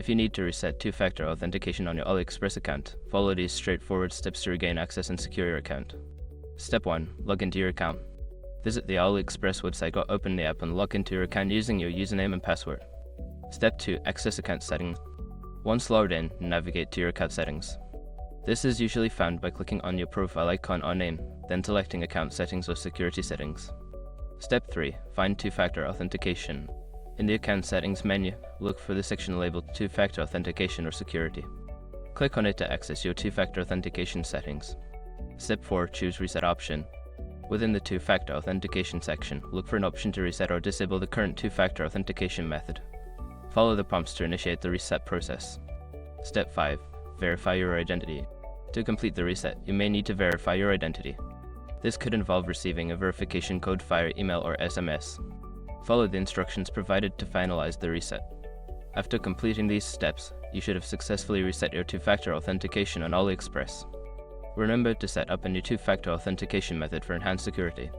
If you need to reset two-factor authentication on your AliExpress account, follow these straightforward steps to regain access and secure your account. Step 1. Log into your account. Visit the AliExpress website or open the app and log into your account using your username and password. Step 2. Access account settings. Once logged in, navigate to your account settings. This is usually found by clicking on your profile icon or name, then selecting account settings or security settings. Step 3. Find two-factor authentication. In the account settings menu, look for the section labeled two-factor authentication or security. Click on it to access your two-factor authentication settings. Step 4. Choose reset option. Within the two-factor authentication section, look for an option to reset or disable the current two-factor authentication method. Follow the prompts to initiate the reset process. Step 5. Verify your identity. To complete the reset, you may need to verify your identity. This could involve receiving a verification code via email or SMS. Follow the instructions provided to finalize the reset. After completing these steps, you should have successfully reset your two-factor authentication on AliExpress. Remember to set up a new two-factor authentication method for enhanced security.